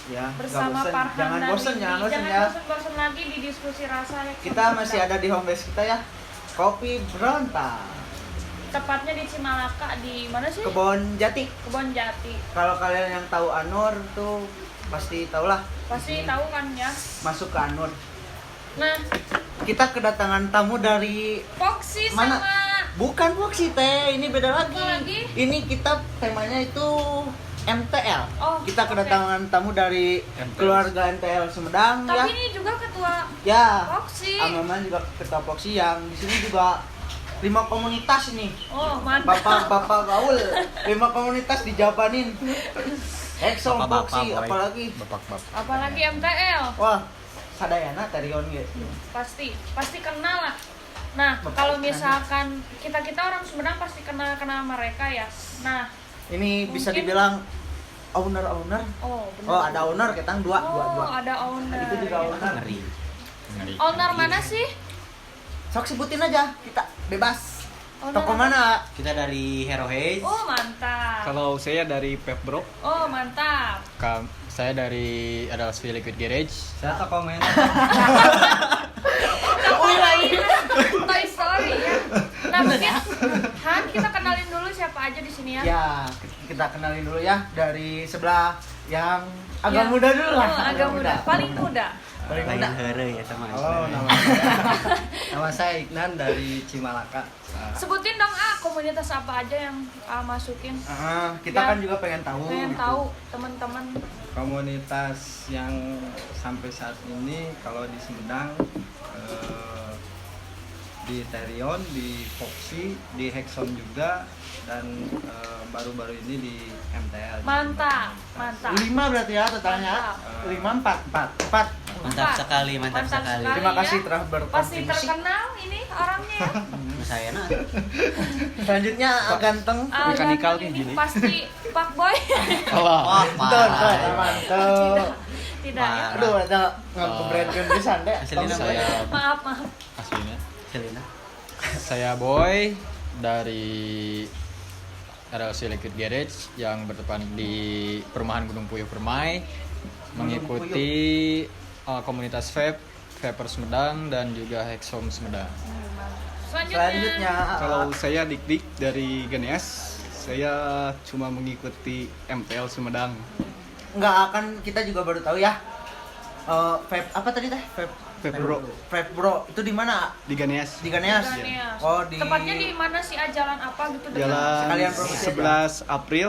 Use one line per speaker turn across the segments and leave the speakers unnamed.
Ya,
bersama Farhan
jangan
dan
bosen,
Windy.
jangan bosen ya.
Jangan bosen lagi di diskusi rasa ya.
Kita masih ada di home base kita ya. Kopi Berontak.
Tepatnya di Cimalaka, di mana sih?
Kebon Jati.
Kebon Jati.
Kalau kalian yang tahu Anur tuh pasti tahulah.
Pasti tahu kan ya.
Masuk ke Anur.
Nah,
Kita kedatangan tamu dari
Foxy
mana?
sama
Bukan Foxy teh, ini beda lagi.
Apa lagi?
Ini kita temanya itu MTL.
Oh,
Kita
oke.
kedatangan tamu dari
MTL.
keluarga MTL Sumedang
tapi
ya.
ini juga ketua
Ya.
Foxy.
Amaman juga ketua Foxy yang di sini juga 5 komunitas ini.
Oh, mantap.
Bapak-bapak gaul, 5 komunitas dijabanin. Exxon Foxy, apalagi.
Bapak-bapak.
Apalagi MTL.
Wah, sadayana Terion gitu.
Pasti kenal lah. Nah,
Bapak
kalau
kenal.
misalkan kita orang Sumedang pasti kenal mereka ya. Nah,
Ini bisa
Mungkin-
dibilang owner.
oh benar.
Oh, ada owner, kita dua.
Oh, ada owner.
Itu juga owner.
Ngeri.
Owner mana sih?
Sok sebutin aja, kita bebas.
Owner
Toko
apa?
mana?
Kita dari Hero Haze.
Oh, mantap.
Kalau saya dari Pepbro,
Oh, mantap.
saya dari Adalsville Liquid Garage.
Saya toko main.
Toko lain. Toy Story ya. Nah, mungkin Han, kita kenalin dulu siapa aja di sini ya.
Ya, kita kenalin dulu ya dari sebelah yang agak
Ya.
muda dulu lah.
Oh, agak muda. Paling muda.
Paling muda.
Heure ya sama.
Halo, nama saya Ignan dari Cimalaka.
Sebutin dong komunitas apa aja yang masukin.
Kita
Ya.
kan juga pengen tahu.
Pengen
gitu.
tahu teman-teman.
Komunitas yang sampai saat ini kalau di Sumedang di Terion, di Foxy, di Hexon juga, dan baru-baru ini di MTL.
Mantap, mantap.
5 berarti ya totalnya.
Mantap.
5 4.
Mantap sekali, mantap sekali.
Terima kasih
ya.
telah
Pasti
berkontribusi.
terkenal ini orangnya ya.
Saya nah.
Selanjutnya ganteng.
Mekanikal
ganteng
kayak
ini
gini.
pasti Pak Boy.
Wah,
Betul,
parah.
mantap.
Tidak ya.
Parah.
Aduh, ada nge-brandkan pisan deh.
Selina,
Saya
Maaf.
aslinya.
Selina.
Saya Boy dari Adalsville Liquid Garage yang bertempat di Perumahan Gunung Puyuh Permai, mengikuti komunitas Vapor Sumedang dan juga Hexom Sumedang.
Selanjutnya
Kalau saya Dik dari Geneas, saya cuma mengikuti MTL Sumedang.
nggak akan, kita juga baru tahu ya. Vape apa tadi teh?
Vapebro
Vape Bro itu di mana?
di Ganeas.
Di Ganeas.
Ganeas.
Oh, di
Tepatnya di mana sih? Jalan apa gitu? dekat?
Jalan
Sekalian promosi
11 April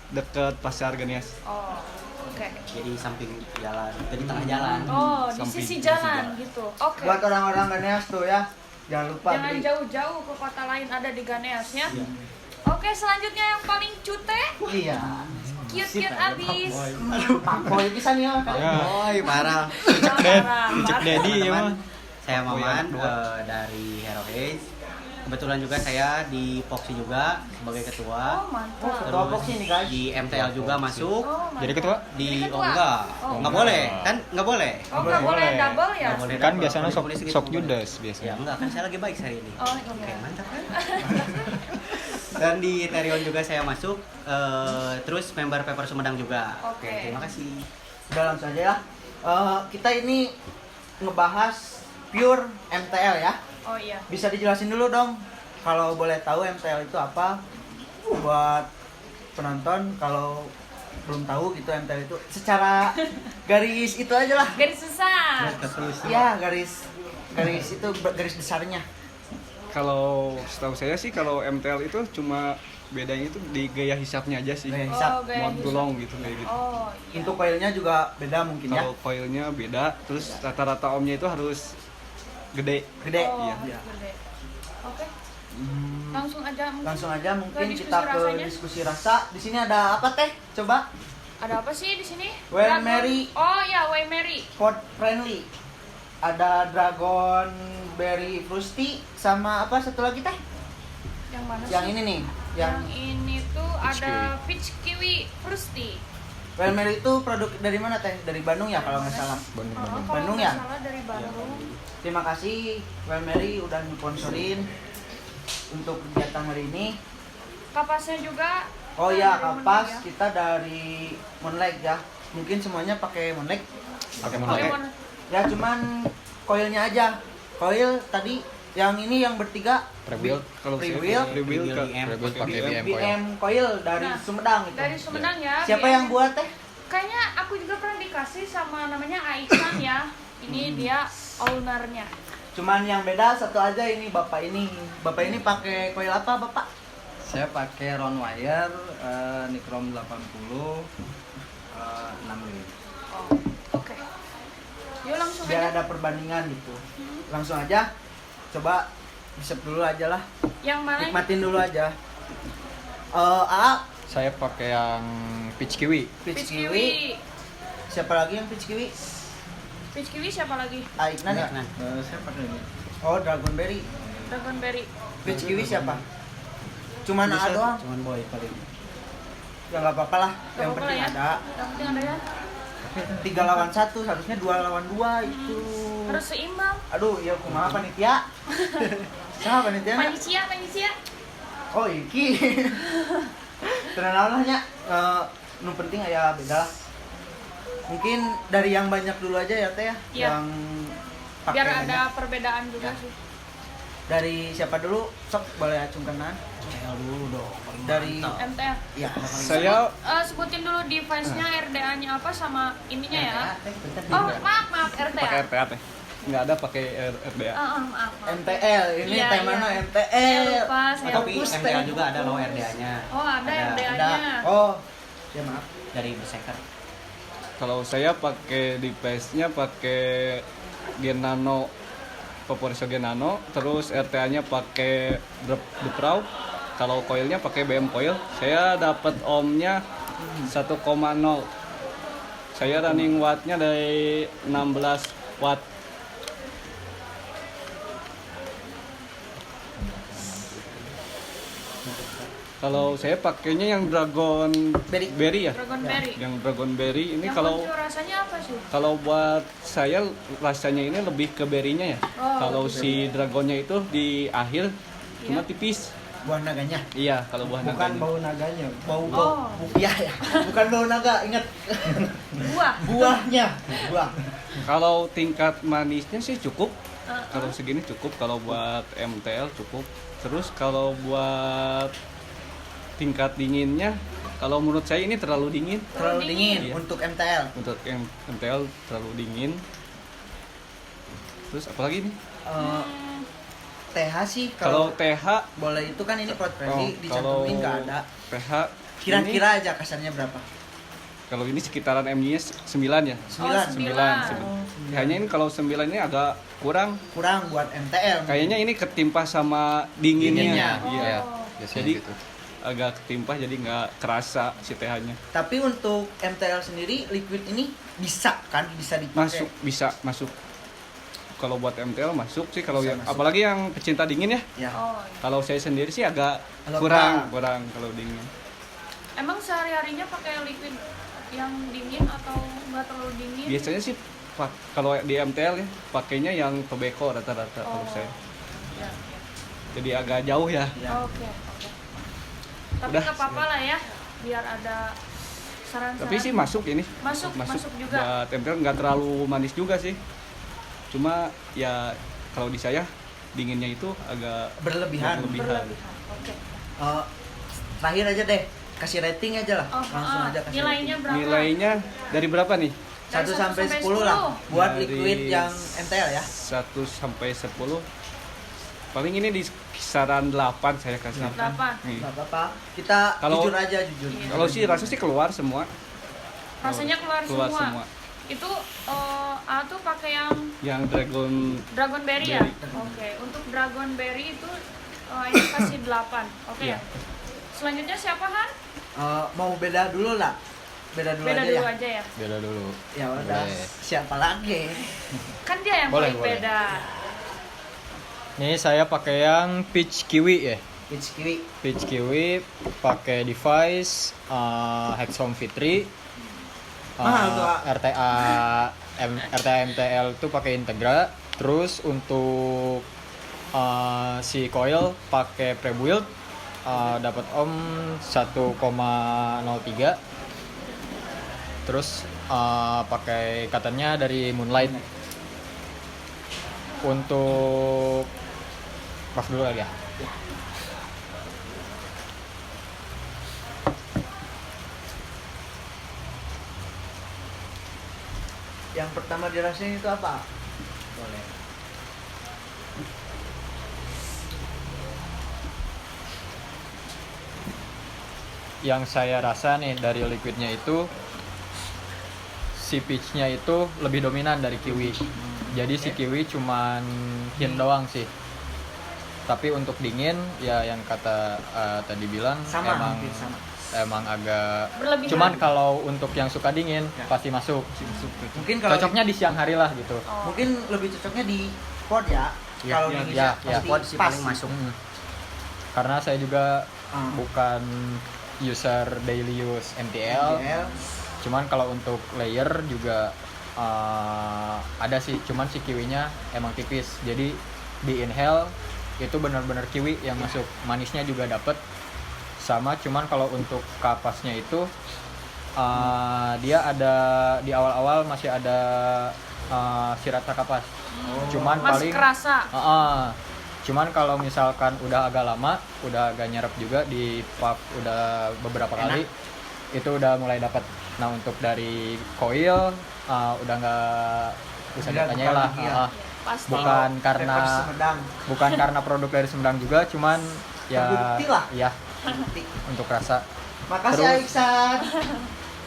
dekat Pasar Ganeas.
Oh, oke.
Jadi samping jalan, jadi tengah jalan.
Oh, di
Samping
sisi
sisi
jalan
jalan.
gitu. Oke.
buat orang-orang Ganeas tuh ya. Jangan lupa
Jangan
beli.
jauh-jauh ke kota lain, ada di Ganeas ya.
Iya.
Oke, selanjutnya yang paling cute,
Iya.
cute abis.
Pak Boy bisa nih ya.
Ya.
Oi, parah.
Parah,
Cek
parah.
Dedi ya mah.
Saya
Oh,
Maman
iya,
dari Hero Haze. Kebetulan juga saya di Foxy juga sebagai ketua.
Oh, mantap.
Ketua Foxy nih, guys.
Di MTL juga masuk.
Oh, mantap.
Jadi ketua?
Di
Jadi ketua?
enggak.
Oh,
Nggak
enggak.
boleh, kan nggak boleh.
Oh, nggak boleh double ya?
Nggak boleh
Kan
double.
biasanya sok
Polisi gitu
sok
nggak boleh.
Judas
Ya
biasanya.
enggak, kan saya lagi baik hari ini.
Oh,
Oke,
iya.
mantap kan? Dan di Terion juga saya masuk, terus member Paper Sumedang juga.
Oke.
Terima kasih.
Udah langsung aja ya. Kita ini ngebahas pure MTL ya.
Oh iya.
Bisa dijelasin dulu dong. Kalau boleh tahu MTL itu apa? Buat penonton kalau belum tahu gitu MTL itu secara garis itu aja lah.
Garis besar.
Ya, garis itu garis besarnya.
Kalau setahu saya sih kalau MTL itu cuma bedanya itu di gaya hisapnya aja sih.
Gaya hisap.
Oh, gaya
Mod
hisap.
gulung gitu kayak gitu.
Oh, iya.
Untuk koilnya juga beda mungkin ya.
Kalau coilnya beda, terus rata-rata ohmnya itu harus gede.
Gede.
Oh,
Iya.
gede. Oke,
Hmm,
langsung aja mungkin.
langsung aja mungkin
diskusi
kita ke
rasanya.
diskusi rasa. Di sini ada apa teh? Coba.
Ada apa sih di sini?
Well,
Dragon-
Mary.
Oh ya, Way Mary.
Pod friendly. Ada dragon berry frosty sama apa satu lagi teh?
Yang mana sih?
Yang ini nih,
Yang ini tuh
Peach
ada peach kiwi frosty.
Well Mary itu produk dari mana teh? Dari Bandung ya kalau nggak salah.
Oh,
Bandung-Bandung.
kalau
Bandung
nggak
ya?
salah dari Bandung.
Terima kasih Well Mary udah sponsorin untuk kegiatan hari ini.
Kapasnya juga.
Oh ya,
dari
kapas
Moonlight ya.
kita dari Moonlight ya. mungkin semuanya pakai Monlek.
Pakai
Pakai
Monlek.
warna.
Ya cuman koilnya aja. Koil tadi yang ini yang bertiga
Prebuild. Kalau saya
Prebuild.
Prebuild
Prebuild pakai BM Coil.
BM Coil dari
Nah,
Sumedang itu.
Dari Sumedang ya.
Siapa
BM.
yang buat teh?
Kayaknya aku juga pernah dikasih sama namanya Aikan ya. Ini dia ownernya.
Cuman yang beda satu aja ini bapak ini. Bapak ini pakai coil apa bapak?
Saya pakai round wire Nicrom 80 6 mili.
Oh, oke. Yuk langsung
Biar
aja.
ada perbandingan gitu. Langsung aja. Coba isep dulu aja lah.
Yang mana? ini?
Nikmatin dulu aja. AA
Saya pakai yang peach kiwi.
peach
Peach
kiwi.
kiwi.
Siapa lagi yang peach kiwi?
Peach kiwi siapa lagi?
Aiknan ya?
Nah,
Saya pakai ini.
Oh, Dragonberry.
Dragonberry.
Peach kiwi siapa? Cuman AA doang.
cuman boy paling.
Ya nggak apa-apa lah.
Gak
Yang
apa-apa
penting
lah ya.
ada.
Yang penting ada ya.
3 lawan 1, harusnya 2 lawan 2 itu.
Harus seimbang.
Aduh, ya kumaha panitia? Siapa panitia?
Panitia.
Oh, iki. Tenang nya. Nu penting aya beda lah. Mungkin dari yang banyak dulu aja ya Teh ya.
Iya.
Yang pakai
Biar
banyak.
ada perbedaan juga
Ya.
sih.
Dari siapa dulu? Sok boleh acungkenan.
MTL dulu dong. paling
Dari
mantap.
MTL.
ya.
Saya
Sebutin dulu device-nya, RDA-nya apa sama ininya ya.
Oh,
Oh, maaf
pakai
RTA.
RTA teh. Nggak ada pakai RDA.
Maaf.
MTL ini
Iya,
teh
iya.
mana
Saya
MTL?
lupa, saya
Tapi
Fokus,
MTL
teh.
juga ada loh RDA-nya.
Oh, ada
Ada.
RDA-nya.
Ada. Oh, ya maaf.
Dari Berserker.
Kalau saya pakai device-nya pakai Genano, Vaporizo Genano, terus RTA-nya pakai The Pro. Kalau coilnya pakai BM Coil. Saya dapat ohmnya 1,0. Saya running wattnya dari 16 watt. Kalau saya pakainya yang Dragon Berry ya.
Dragonberry.
Yang Dragonberry ini
Yang
kalau
lucu rasanya apa sih?
kalau buat saya rasanya ini lebih ke berinya ya.
Oh,
Kalau si dragonnya itu di akhir cuma
Iya.
tipis.
Buah naganya.
Iya, kalau buah
Bukan
naganya.
bau naganya.
Bau
Oh.
Iya ya. Bukan bau naga, ingat.
Buah.
Buahnya. Buah.
Kalau tingkat manisnya sih cukup.
Uh-uh.
Kalau segini cukup. Kalau buat MTL cukup. Terus kalau buat tingkat dinginnya, kalau menurut saya ini terlalu dingin.
Terlalu dingin
Iya.
untuk MTL.
Untuk MTL terlalu dingin. Terus apalagi nih?
Eh, TH sih
Kalau
kalau
TH
boleh itu kan ini pot
oh,
presi dicantumin nggak ada.
TH
Kira-kira aja kasarnya berapa?
kalau ini sekitaran MJ-nya 9 ya.
9.
9.
Hanya ini kalau 9 ini agak kurang.
Kurang buat MTL.
Kayaknya ini ketimpa sama dinginnya.
Dinginnya.
Iya.
Oh.
Biasanya
Jadi
gitu.
agak ketimpa jadi nggak kerasa si TH-nya.
Tapi untuk MTL sendiri liquid ini bisa kan bisa dipakai.
Masuk, bisa masuk. Kalau buat MTL masuk sih kalau
Bisa
yang
masuk.
apalagi yang pecinta dingin ya.
Ya.
Oh.
Kalau saya sendiri sih agak
Agak
kurang kalau dingin.
Emang sehari-harinya pakai liquid yang dingin atau nggak terlalu dingin?
Biasanya sih kalau di MTL ya pakainya yang tobacco rata-rata kalau
Oh.
saya.
Ya, ya.
Jadi agak jauh ya.
Ya.
Oke. Tapi
Udah,
nggak apa-apa lah ya, biar ada saran-saran.
Tapi sih masuk ini.
Masuk juga.
Buat MTL nggak terlalu manis juga sih. Cuma ya kalau di saya dinginnya itu agak
Berlebihan.
Berlebihan. Oke.
Terakhir aja deh, kasih rating aja lah.
Oh,
Langsung aja kasih
nilainya
rating.
berapa?
Nilainya dari berapa nih?
1
Dari
sampai 10 lah buat
Dari
liquid yang MTL ya.
1 sampai 10. Paling ini di kisaran 8 saya kasih.
8.
Nih.
Enggak apa-apa. Kita
Kalau-
jujur aja jujur.
Iya.
Kalau sih rasa sih keluar semua.
Rasanya keluar,
Keluar
semua.
semua.
Itu A tuh pakai yang
Yang
Dragonberry ya?
Berry.
Oke, untuk Dragonberry itu ini kasih 8. Oke
Iya.
ya. Selanjutnya siapa Han?
Mau beda dulu lah. Beda dulu
Beda
aja
dulu
ya.
aja ya.
Beda dulu.
Ya udah.
Boleh.
Siapa lagi?
Kan dia yang
Boleh,
paling
boleh.
beda.
Ini saya pakai yang peach kiwi ya.
Peach kiwi.
Peach kiwi pakai device Hexom V3.
Mahal tuh, Ah.
RTA MTL itu pakai Integra. Terus untuk si coil pakai Prebuild, dapat ohm 1,03. Terus pakai cottonnya dari Moonlight. Untuk pas dulu kali ya.
Yang pertama dirasain itu apa?
Boleh.
Yang saya rasa nih dari liquidnya itu si peachnya itu lebih dominan dari kiwi. Jadi si kiwi cuman hint doang sih. Tapi untuk dingin ya yang kata tadi bilang
Sama,
emang
hampir sama.
emang agak
Berlebihan.
cuman kalau untuk yang suka dingin pasti masuk.
Mungkin kalau
Cocoknya di siang hari lah gitu.
Oh.
mungkin lebih cocoknya di pod ya. Kalau
iya,
dingin
iya, iya.
Pod sih paling masuk.
Karena saya juga
Ah.
bukan user daily use MTL. Cuman kalau untuk layer juga ada sih, cuman si kiwinya emang tipis. Jadi di inhale itu benar-benar kiwi yang masuk, manisnya juga dapet. Sama cuman kalau untuk kapasnya itu dia ada di awal-awal masih ada si rasa kapas. Cuman
Masih
paling
kerasa.
cuman kalau misalkan udah agak lama, udah agak nyerap juga di puff udah beberapa kali, itu udah mulai dapat. Nah untuk dari coil udah nggak bisa
Udah
ditanya
bukan
lah.
lagi ya.
Pasti.
Bukan karena
Pepper Sumedang.
bukan karena produk dari Sumedang juga, cuman ya
Terbukti lah.
ya untuk rasa.
Makasih
Terus-
Aiksan.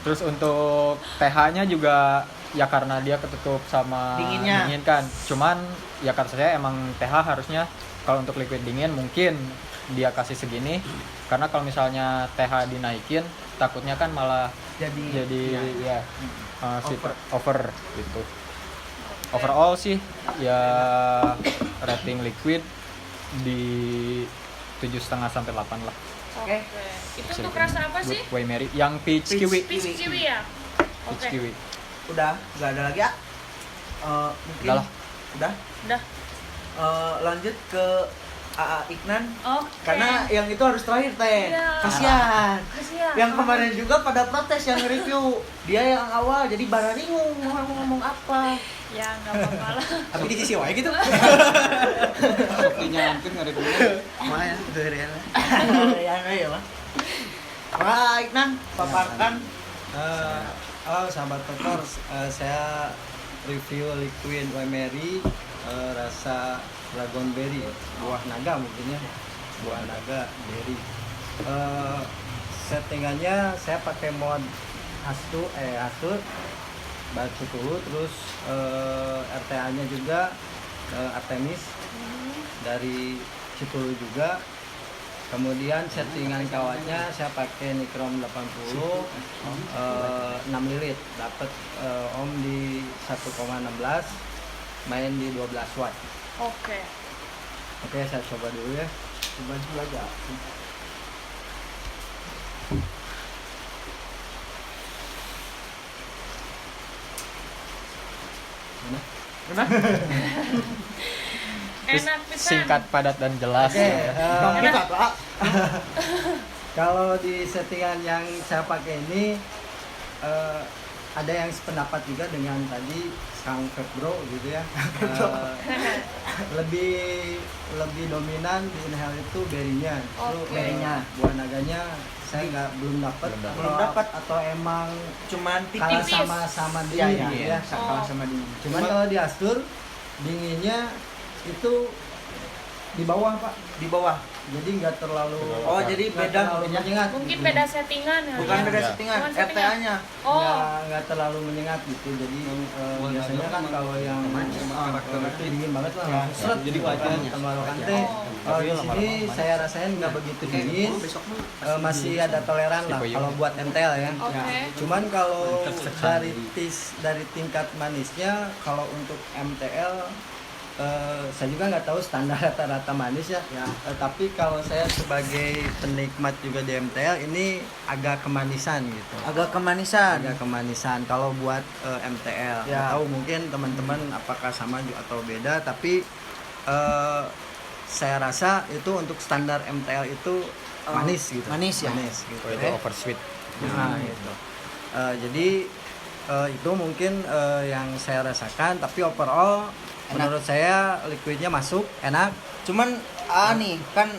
Terus untuk TH-nya juga ya karena dia ketutup sama
Dinginnya.
dingin kan. Cuman ya kata saya emang TH harusnya kalau untuk liquid dingin mungkin dia kasih segini, karena kalau misalnya TH dinaikin takutnya kan malah
Jadi
ya over gitu. Overall sih ya rating liquid di 7,5 sampai 8 lah.
Oke. Itu untuk rasa apa sih?
Buat Mary yang peach kiwi.
Peach kiwi ya?
Peach
Oke.
kiwi.
udah nggak ada lagi ya. Mungkin
Udah lah.
udah.
Udah.
Lanjut ke AA Iknan.
Oke.
Karena yang itu harus terakhir teh.
Iya.
Kasihan.
Kasihan.
Yang kemarin juga pada protes yang review. Dia yang awal jadi bara bingung mau ngomong apa.
Ya nggak apa-apa lah.
Tapi di sisi wae gitu.
Sepertinya hampir nggak ada gunanya.
Makanya itu real.
Ya mah. Wah, Iknan, paparkan.
Halo sahabat Pepper, saya review liquid Wemeri rasa dragon berry, buah naga mungkin ya, buah naga berry. Settingannya saya pakai mod Hastu, batu dulu, terus RTA-nya juga Artemis dari Citulu juga. Kemudian settingan kawatnya saya pakai Nikrom 80 6 lilit, dapat ohm di 1,16, main di 12 watt.
Oke.
Oke, saya coba dulu ya.
Coba dulu aja.
Enak pisan.
Singkat, padat dan jelas.
Oke,
Bang kita Pak.
kalau di settingan yang saya pakai ini ada yang sependapat juga dengan tadi Kang Febro gitu ya. Lebih dominan di inhale itu berinya, itu
Oke.
berinya, buah naganya saya belum dapat,
Belum dapat.
atau emang
Cuman
kalah
tipis.
sama
Iya,
dingin
iya,
gitu
iya.
ya.
Kalah sama dingin.
Cuman kalau di Astur dinginnya itu di bawah Pak,
Di bawah.
jadi nggak terlalu
Oh, jadi
nggak
beda
terlalu
ininya.
menyengat
Mungkin
gitu.
beda settingan ya.
Bukan beda
Iya.
settingan,
Bukan settingan.
RTA-nya.
Oh.
nggak terlalu menyengat gitu, jadi biasanya kan kalau yang itu dingin banget lah langsung seret
Jadi wajahnya.
tenggorokan teh. Kalau di sini saya rasain nggak begitu dingin, masih ada toleran lah kalau buat MTL ya.
Oke.
Cuman kalau dari tingkat manisnya, kalau untuk MTL saya juga nggak tahu standar rata-rata manis ya. Tapi kalau saya sebagai penikmat juga di MTL ini agak kemanisan gitu.
Agak kemanisan.
Agak kemanisan kalau buat MTL. Nggak
Ya.
tahu mungkin teman-teman apakah sama juga atau beda, tapi saya rasa itu untuk standar MTL itu manis gitu.
manis ya?
Manis gitu.
Itu oversweet.
Nah, gitu. Jadi Itu mungkin yang saya rasakan, tapi overall menurut saya liquidnya masuk, enak.
Cuman nih kan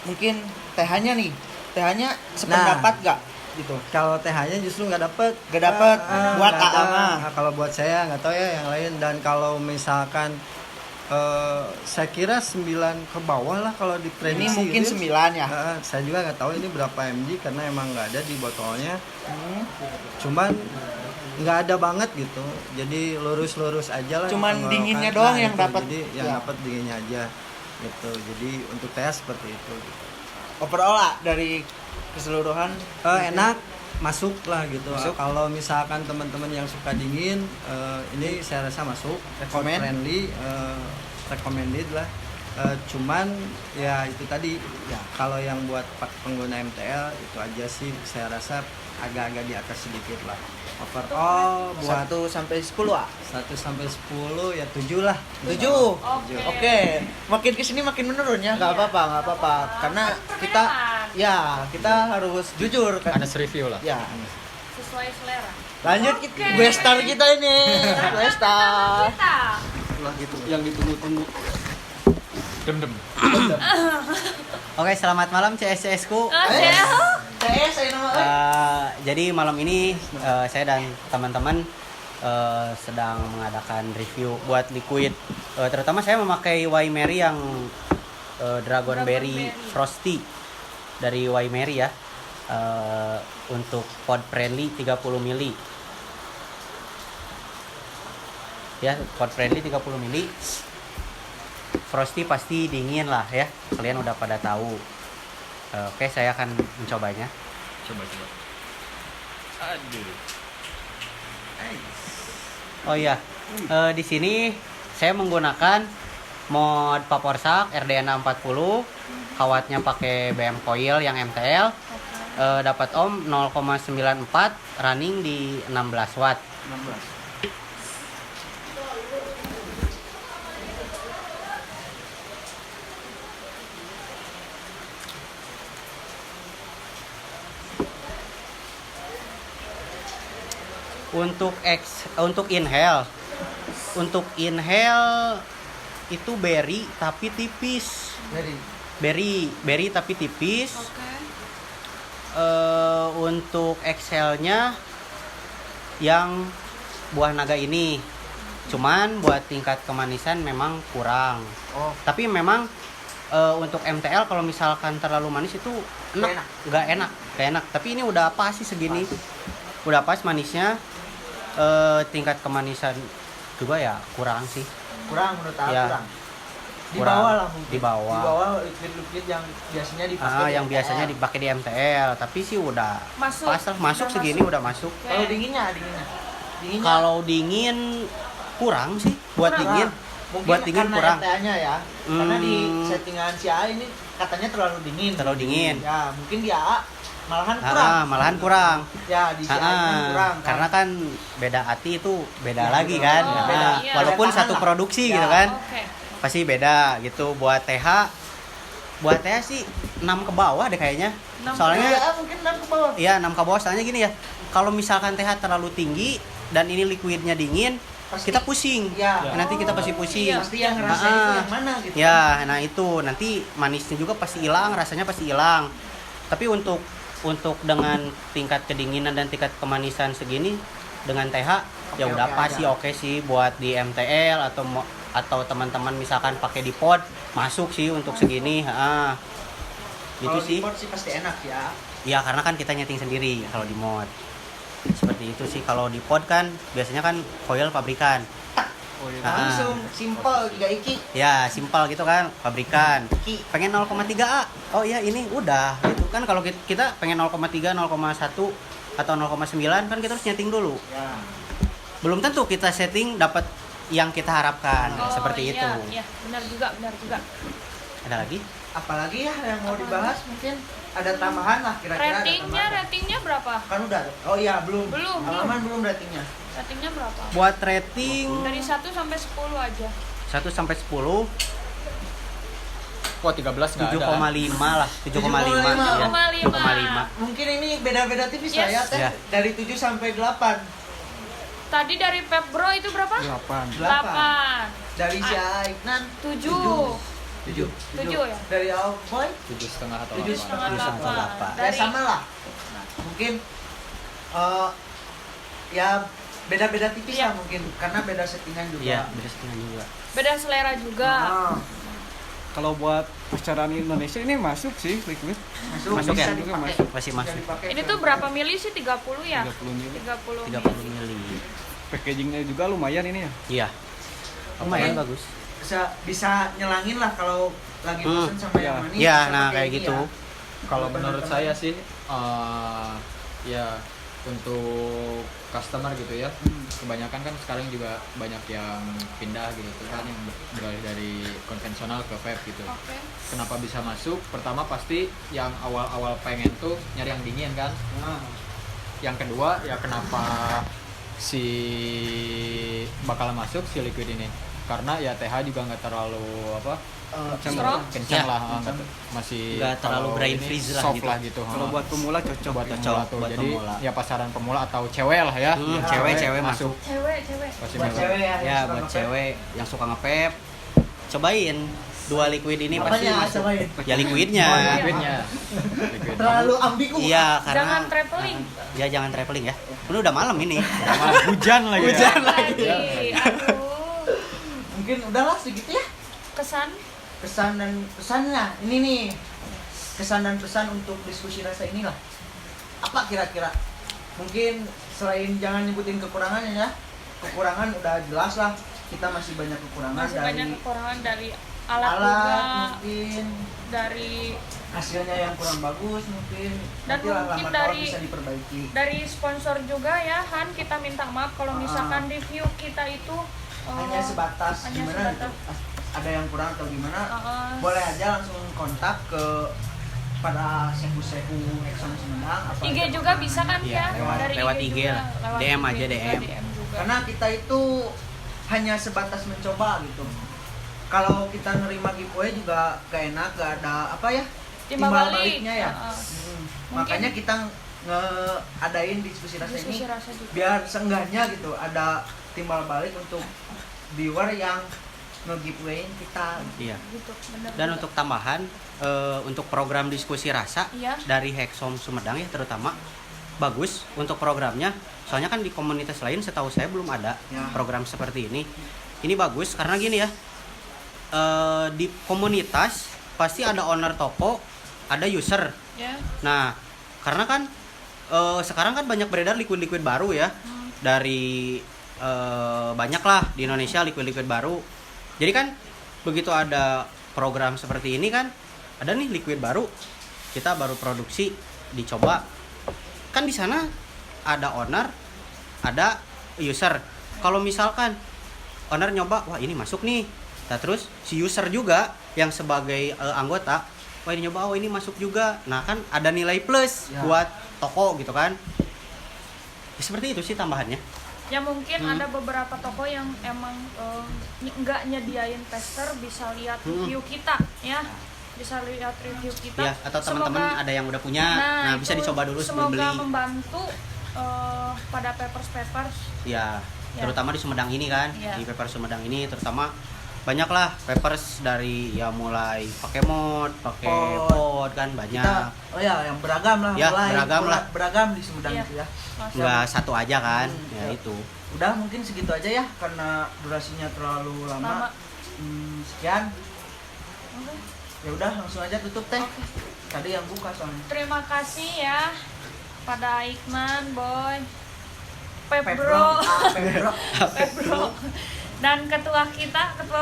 mungkin TH-nya nih. TH-nya sependapat gak gitu.
Kalau TH-nya justru nggak dapet.
Buat
Nggak ada.
AA mah.
Nah, kalau buat saya nggak tahu ya yang lain. Dan kalau misalkan saya kira 9 ke bawah lah kalau
Ini
diprediksi.
mungkin
gitu
9 ya.
Saya juga nggak tahu ini berapa mg karena emang nggak ada di botolnya. Cuman nggak ada banget gitu. Jadi lurus-lurus aja lah.
Cuman
tenggorokan.
dinginnya doang yang
itu.
dapat.
Jadi yang
Ya.
dapat dinginnya aja gitu. Jadi untuk tes seperti itu. Gitu.
Overall lah dari keseluruhan
Enak, masuk lah gitu.
Masuk.
Kalau misalkan teman-teman yang suka dingin, ini saya rasa masuk.
Recommend.
Friendly, recommended lah. Cuman ya itu tadi ya kalau yang buat pengguna MTL itu aja sih saya rasa agak-agak di atas sedikit lah. Overall buat
1 sampai 10 ah.
1 sampai 10 ya 7 lah.
7.
Oke.
Oke. Makin kesini makin menurun ya, nggak
Iya.
apa-apa. Karena kita kita harus jujur kan.
Honest review lah.
Ya.
Sesuai selera.
Lanjut gue star kita ini. Gue star.
Kita.
Lah gitu.
Yang ditunggu-tunggu.
Dem.
Oke, selamat malam CS ku.
saya nama
Jadi malam ini saya dan teman-teman sedang mengadakan review buat liquid. Terutama saya memakai Waimery yang Dragon Berry Frosty dari Waimery ya. Untuk pod friendly 30 ml. Ya, pod friendly 30 ml. Frosty pasti dingin lah ya. Kalian udah pada tahu. Oke, saya akan mencobanya.
Coba. Aduh.
Oh iya, di sini saya menggunakan mod Vaporsak RDNA 40, kawatnya pakai BM coil yang MTL, dapat ohm 0,94, running di 16 watt.
16.
Untuk inhale itu berry tapi tipis. Berry tapi tipis.
Oke.
Untuk exhale-nya yang buah naga ini. Cuman buat tingkat kemanisan memang kurang.
Oh.
Tapi memang untuk MTL kalau misalkan terlalu manis itu nggak enak. Tapi ini udah pas sih segini. Udah pas manisnya. Tingkat kemanisan juga ya kurang sih.
Kurang menurut aku
Ya.
kurang. Di
Kurang.
bawah lah mungkin.
Di bawah.
Di bawah liquid yang biasanya dipakai.
Yang biasanya dipakai di MTL, tapi sih udah
Masuk.
pas lah, masuk
Udah
segini
masuk.
udah masuk.
Kalau dinginnya. Dinginnya.
Kalau dingin kurang sih buat
Kurang.
dingin.
Mungkin
Buat dingin
karena
kurang.
RTA-nya ya. Karena di
Hmm.
settingan si A ini katanya terlalu dingin.
Terlalu dingin.
Ya, mungkin di AA malahan kurang. Ya, di si A ini kurang. Kan?
Karena kan beda hati itu beda
Ya,
lagi
betul.
kan.
Oh,
Nah,
beda.
walaupun
Beda
satu
tangan lah.
produksi
Ya.
gitu kan.
Oke.
Pasti beda gitu. Buat TH sih 6 ke bawah deh kayaknya.
6
Soalnya
Ya, mungkin ke bawah.
iya 6 ke bawah, soalnya gini ya. Kalau misalkan TH terlalu tinggi dan ini liquidnya dingin,
Pasti.
kita pusing.
Ya.
Nanti kita pasti pusing.
Iya.
Pasti yang ngerasain itu yang mana gitu.
Ya, nah itu nanti manisnya juga pasti hilang, rasanya pasti hilang. Tapi untuk dengan tingkat kedinginan dan tingkat kemanisan segini dengan TH ya
Oke,
udah
oke
pas
aja.
sih, oke sih buat di MTL atau teman-teman misalkan pakai di pod masuk sih untuk segini. Gitu
Kalau
sih.
di pot sih pasti enak ya.
Ya karena kan kita nyeting sendiri kalau di mod. Seperti itu sih. Kalau di pod kan biasanya kan coil pabrikan.
Langsung simple 3 iki.
Ya simpel gitu kan, pabrikan.
Iki.
Pengen 0,3A. Oh iya ini udah gitu kan. Kalau kita pengen 0,3, 0,1 atau 0,9 kan kita harus nyeting dulu.
Ya.
Belum tentu kita setting dapat yang kita harapkan.
Oh,
Seperti
iya,
itu.
Iya, benar juga.
Ada lagi?
Apalagi ya yang mau dibahas mungkin ada tambahan lah kira-kira. ada tambahan.
Ratingnya berapa?
Kan udah. Oh iya, belum.
Belum.
Halaman belum ratingnya.
Ratingnya berapa?
Buat rating
Dari 1 sampai 10 aja.
1 sampai 10
Wah 13 nggak ada.
7,5 lah. 7,5 ya.
7,5.
7,5.
Mungkin ini beda-beda tipis
Yes.
lah ya, Teh.
Ya.
Dari 7 sampai 8.
Tadi dari Pepbro itu berapa?
8.
8.
Dari si Aiknan
7.
7.
7 ya?
Dari Boy
7,5 atau
7,5
8.
8.
ya sama lah. Mungkin ya beda-beda tipis
Iya.
lah mungkin karena beda settingan juga.
Iya, beda settingan juga.
Beda selera juga.
Ah,
Kalau buat pacaran Indonesia ini masuk sih liquid.
masuk
ya?
bisa dipakai.
Masuk.
Masih
Bisa
masuk.
dipakai.
Ini tuh berapa mili sih? 30 ya?
30 mili.
30
30
mili.
mili.
Packagingnya juga lumayan ini ya.
Iya. Lumayan
Oke.
bagus.
Bisa nyelangin lah kalau lagi bosan sama
Iya.
yang manis.
Iya,
bisa
nah
pakai
kayak
ini
gitu.
ya.
Kalau
Kalau
menurut
teman-teman.
saya sih ya untuk customer gitu ya, kebanyakan kan sekarang juga banyak yang pindah gitu tuh kan, yang beralih dari konvensional ke vape gitu.
Oke.
Kenapa bisa masuk? Pertama pasti yang awal-awal pengen tuh nyari yang dingin kan.
Nah,
Yang kedua ya kenapa si bakal masuk si liquid ini? Karena ya TH juga nggak terlalu
Strong?
kencang
Ya.
lah, masih
Nggak terlalu
kalau
brain
ini
freeze lah
soft
gitu.
lah gitu.
Kalau buat pemula cocok.
buat
cocok,
pemula tuh.
buat
Jadi
pemula.
ya pasaran pemula atau cewek lah ya.
Cewek masuk.
Cewek.
Pasti
buat
masuk.
cewek ya.
Ya,
yang suka
buat
nge-vape.
cewek yang suka nge-vape, cobain dua liquid ini pasti
Apanya
masuk.
cobain?
Ya liquidnya.
Liquidnya. Liquid.
Terlalu ambigu.
Iya, karena
Jangan traveling.
ya jangan traveling ya. Ini udah malam ini.
Hujan lagi.
Hujan
Ya.
lagi.
Aduh.
Mungkin udahlah segitu ya.
Kesan?
Kesan dan pesannya ini nih, kesan dan pesan untuk diskusi rasa inilah apa kira-kira. Mungkin selain jangan nyebutin kekurangannya ya, kekurangan udah jelas lah, kita masih banyak kekurangan
Masih
dari
banyak kekurangan dari alat
alat
juga,
mungkin
dari
hasilnya yang kurang bagus mungkin
Dan
nanti lah
mungkin
lama laun
dari-
bisa diperbaiki.
sponsor juga ya Han, kita minta maaf kalau misalkan review kita itu
Hanya sebatas
hanya
gimana
sebatas.
gitu, ada yang kurang atau gimana, boleh
boleh
aja langsung kontak ke pada sehu-sehu Exxon Sumedang apa
IG
aja
juga
kekurangannya.
bisa kan
Iya,
ya
lewat IG
juga,
lah.
lewat
DM
IG
aja,
juga,
DM.
juga.
Karena kita itu hanya sebatas mencoba gitu. Kalau kita nerima giveaway juga gak enak, gak ada apa ya,
Timbal balik.
baliknya ya.
Heeh.
Hmm. Makanya kita ngeadain diskusi rasa
Diskusi
ini
rasa juga.
biar seenggaknya gitu ada timbal balik untuk viewer yang nge-giveawayin kita.
Iya.
Gitu, bener.
Dan untuk tambahan untuk program diskusi rasa
Iya.
dari Hexom Sumedang ya terutama bagus untuk programnya. Soalnya kan di komunitas lain setahu saya belum ada
Ya.
program seperti ini. Ini bagus karena gini ya. Di komunitas pasti ada owner toko, ada user.
ya.
Nah, karena kan sekarang kan banyak beredar liquid-liquid baru ya. Dari banyak lah di Indonesia liquid-liquid baru. Jadi kan begitu ada program seperti ini kan, ada nih liquid baru, kita baru produksi, dicoba. Kan di sana ada owner, ada user. Kalau misalkan owner nyoba, wah ini masuk nih. Nah, terus si user juga yang sebagai anggota, wah ini nyoba, oh ini masuk juga. Nah kan ada nilai plus
Ya.
buat toko gitu kan. Ya, seperti itu sih tambahannya.
Ya mungkin ada beberapa toko yang emang nggak nyediain tester, bisa lihat review kita ya, bisa lihat review kita.
Ya, atau teman-teman ada yang udah punya, nah bisa
itu
dicoba dulu sebelum
semoga
beli.
membantu pada papers.
Ya,
Ya.
terutama di Sumedang ini kan,
Ya.
di paper Sumedang ini terutama banyaklah papers dari ya mulai pakai mod, pakai
Pot.
pot kan banyak.
Kita, oh ya yang beragam lah,
Ya,
mulai
beragam lah.
beragam di Sumedang
Iya.
itu ya.
Nggak satu aja kan, ya
ya.
itu.
Udah mungkin segitu aja ya karena durasinya terlalu lama.
Lama.
Sekian.
Oke.
Ya udah langsung aja tutup teh.
Oke.
Tadi yang buka soalnya.
Terima kasih ya pada Ikman, Boy,
Pebro.
Pebro, Pebro, dan ketua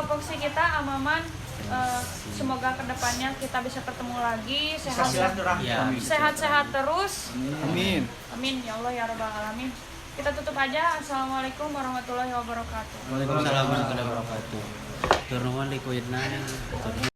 Voksi kita Amaman. Semoga kedepannya kita bisa ketemu lagi,
Bisa silaturahmi.
Ya.
sehat-sehat terus.
Amin.
Amin ya Allah ya Rabbal Alamin. Kita tutup aja. Assalamualaikum warahmatullahi wabarakatuh.
Waalaikumsalam warahmatullahi wabarakatuh. Turun liquidnya.